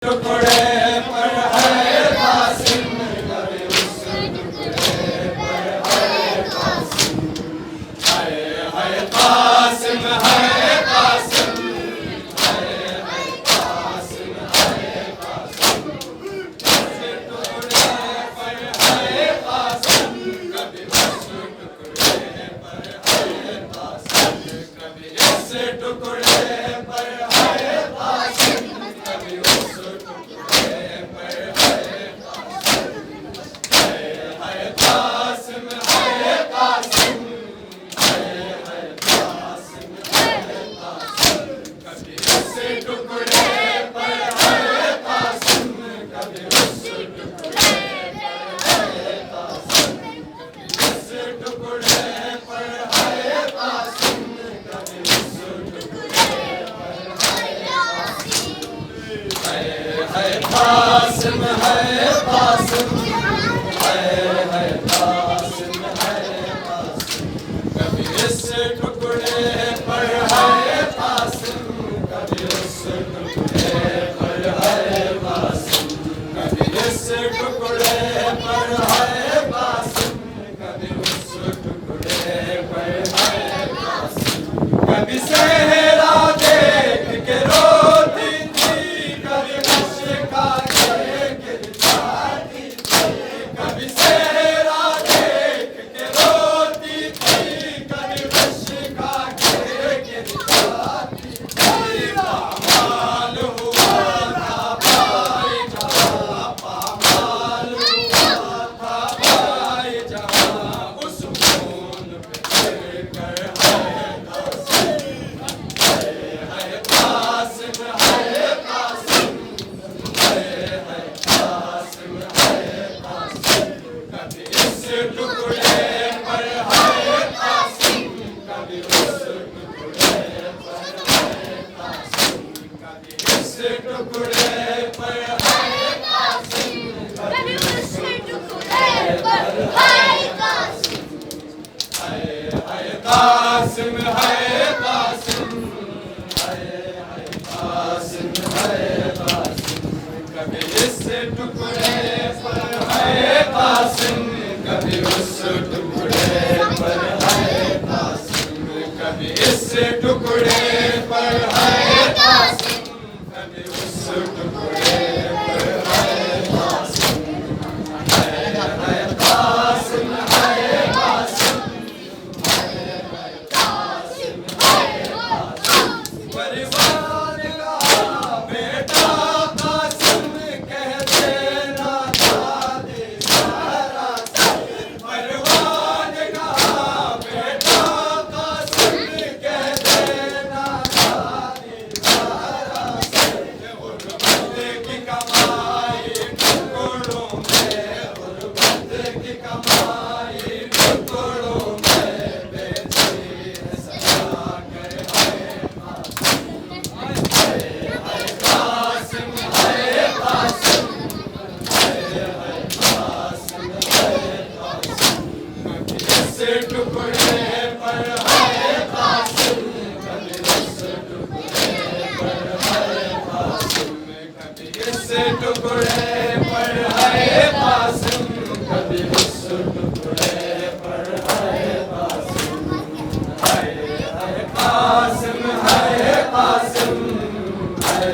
टुकड़े पर है कासिम, कभी उस टुकड़े पर है कासिम। है कासिम, है कासिम, है कासिम, है कासिम। उस टुकड़े पर है कासिम, कभी उस टुकड़े पर है कासिम। कभी इस टुकड़े पर है कासिम, कभी उस टुकड़े पर है कासिम। है कासिम, है कासिम, है कासिम, है कासिम। कभी इस टुकड़े पर है कासिम, कभी उस टुकड़े पर है कासिम। कभी इस टुकड़े पर है कासिम, कभी उस टुकड़े पर है कासिम। है कासिम, है कासिम, है कासिम। कभी इस टुकड़े पर है कासिम, कभी उस टुकड़े पर है कासिम। कभी इस टुकड़े पर है कासिम, कभी उस टुकड़े पर है कासिम। कभी सहरा देख के रोती थी, कभी मुश्किल गिर जाती थी। कभी सहरा देख के रोती थी, कभी मुश्किल गिर जाती थी। पामाल हुआ था भाई जहाँ, पामाल हुआ था भाई जहाँ। उस खून पे चढ़कर है कासिम, है कासिम, है कासिम, है कासिम, है कासिम। कभी इस टुकड़े पर है कासिम, कभी उस टुकड़े पर है कासिम। कभी इस टुकड़े पर है कासिम, कभी उस टुकड़े पर है कासिम। है कासिम, है कासिम, है कासिम, है कासिम। कभी इस टुकड़े पर है कासिम, कभी उस टुकड़े पर है कासिम। कभी इस टुकड़े पर है कासिम, कभी उस टुकड़े पर है कासिम। है कासिम, है कासिम, परिवार का बेटा कासिम कह देना दादी सारा से। परिवार का बेटा कासिम कह देना दादी सारा से। गुरबत की कमाई टुकड़ों में, गुरबत की कमाई टुकड़ों में बेची है सजा कर है कासिम। है कासिम, है कासिम, है कासिम। कभी इस टुकड़े पर है कासिम, कभी उस टुकड़े पर है कासिम। कभी इस टुकड़े पर है कासिम, कभी उस टुकड़े पर है कासिम। है कासिम, है कासिम, है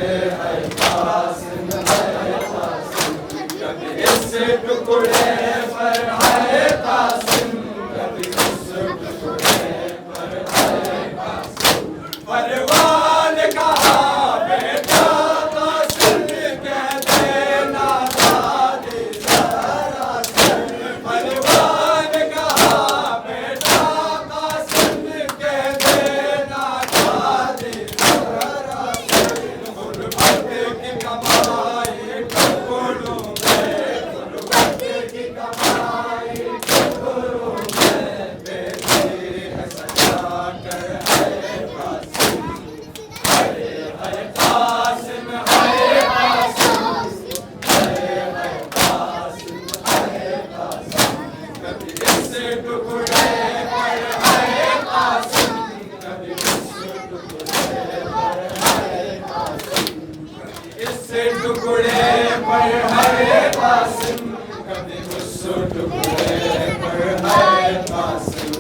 कासिम, है कासिम। कभी इस टुकड़े पर है कासिम, कभी उस टुकड़े पर है कासिम। परवान का बेटा कासिम कह देना टुकड़े पर है कासिम, कभी उस टुकड़े पर है कासिम।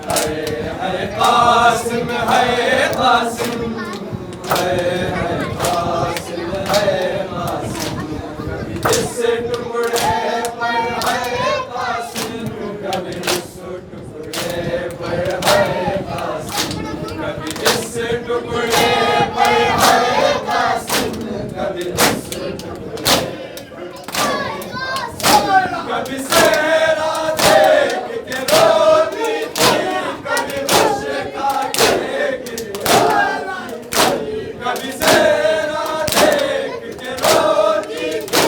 है कासिम, है कासिम, है कासिम, है कासिम। कभी इस टुकड़े पर है कासिम, कभी उस टुकड़े पर है कासिम। कभी इस टुकड़े पर है कासिम, कभी उस टुकड़े कभी सेहरा देख के रोती थी, कभी मुश्का के गिरती थी। कभी सेहरा देख के रोती थी,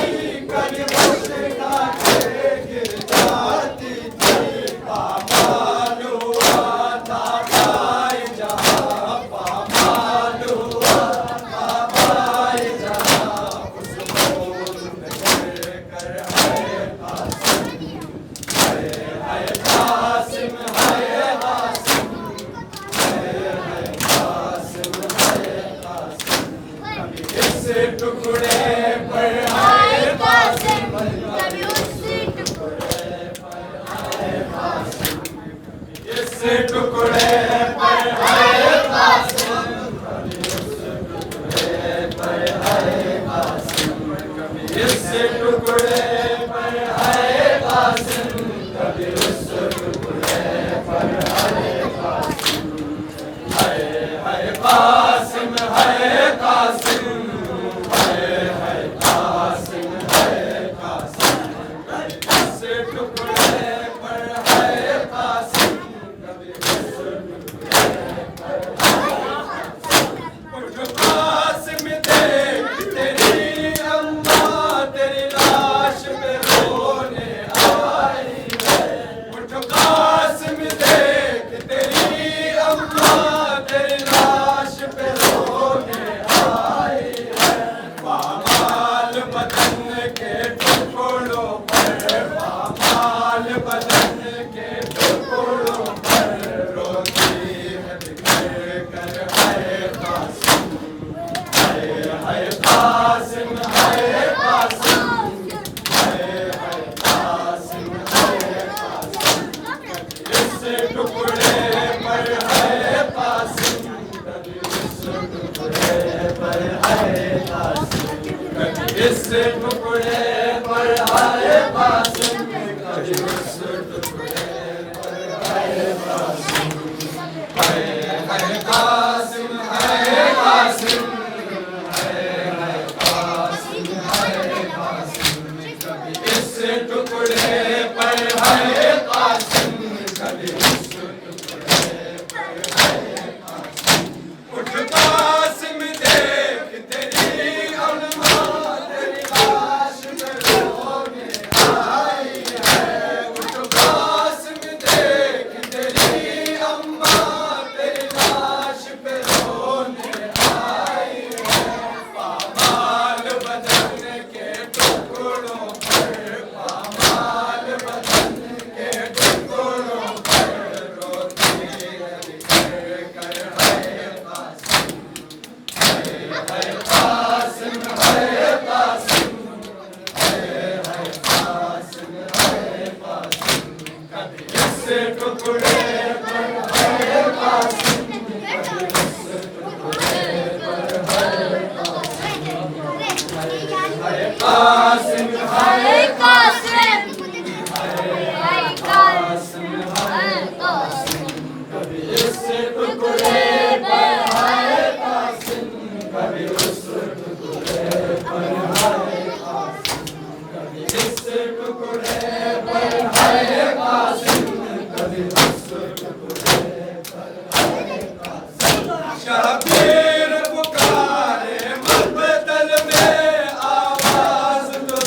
कभी मुश्का के गिर जाती थी। पामाल हुआ था भाई जहाँ, पामाल हुआ था भाई जहाँ। उस मोल में चढ़ कर है कासिम, है कासिम, है कासिम, है कासिम, है कासिम। कभी इस टुकड़े पर है कासिम, कभी उस टुकड़े पर है कासिम। कभी इस टुकड़े पर है कासिम, कभी उस टुकड़े पर है कासिम। कभी इस टुकड़े पर है कासिम, कभी उस टुकड़े पर है कासिम। है कासिम, है कासिम, है कासिम, है कासिम। कभी इस टुकड़े पर है कासिम, कभी उस टुकड़े पर है कासिम। उठ कासिम देख तेरी अम्मा तेरी लाश पे रोने आई है। उठ कासिम देख तेरी अम्मा तेरी लाश पे रोने आई है। पामाल बदन के टुकड़ों पर, पामाल बदन के टुकड़ों पर रोती है बिखर कर है कासिम। है कासिम, है कासिम, है कासिम, है कासिम। इस टुकड़े पर है कासिम, कभी उस टुकड़े पर है कासिम। कभी इस टुकड़े पर है कासिम, कभी उस टुकड़े पर है कासिम। है कासिम, है कासिम, है कासिम, है कासिम। कभी इस टुकड़े पर है कासिम, कभी उस टुकड़े पर है कासिम। उठ कासिम देख तेरी अम्मा तेरी लाश पे रोने आई है। उठ कासिम देख तेरी अम्मा तेरी लाश पे रोने आई है। पामाल बदन के टुकड़ों पर, पामाल बदन के टुकड़ों पर रोती है बिखर कर है कासिम। है कासिम, है कासिम, है कासिम, है कासिम। कभी इस टुकड़े पर है कासिम, कभी उस टुकड़े पर है कासिम। है कासिम, है कासिम, है कासिम, है कासिम। कभी इस टुकड़े पर है कासिम, कभी उस टुकड़े पर है कासिम। कभी इस टुकड़े पर है कासिम, कभी उस टुकड़े पर है कासिम। शबीर पुकारे मबदल में आवाज तो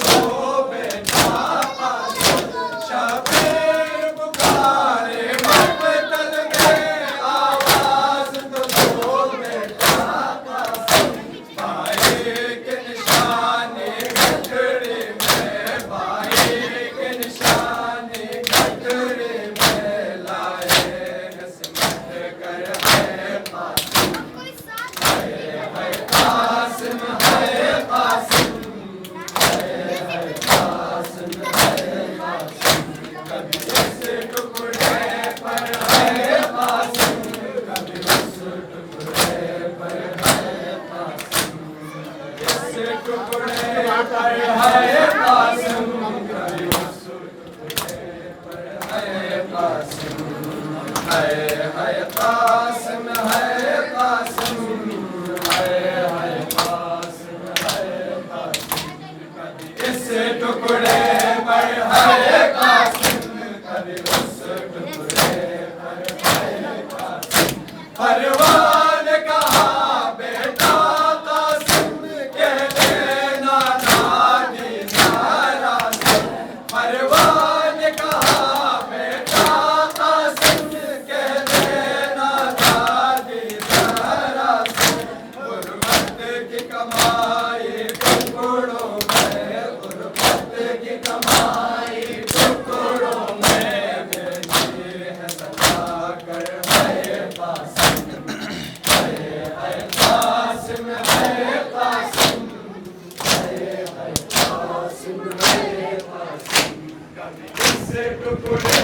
टुकड़े पर है कासिम, कभी उस टुकड़े पर है कासिम, है कासिम, है कासिम, है कासिम, है कासिम। कभी इस टुकड़े पर है कासिम, कभी उस टुकड़े पर है कासिम। परवान कहा बेटा कासिम, कह देना नानी ज़हरा से। परवान कहा बेटा कासिम, कह देना नानी ज़हरा से। गुरबत की कमाई टुकड़ों में, गुरबत की कमाई टुकड़ों में भेजी है सजा कर है कासिम, है कासिम, है कासिम, है कासिम, है कासिम। कभी इस टुकड़े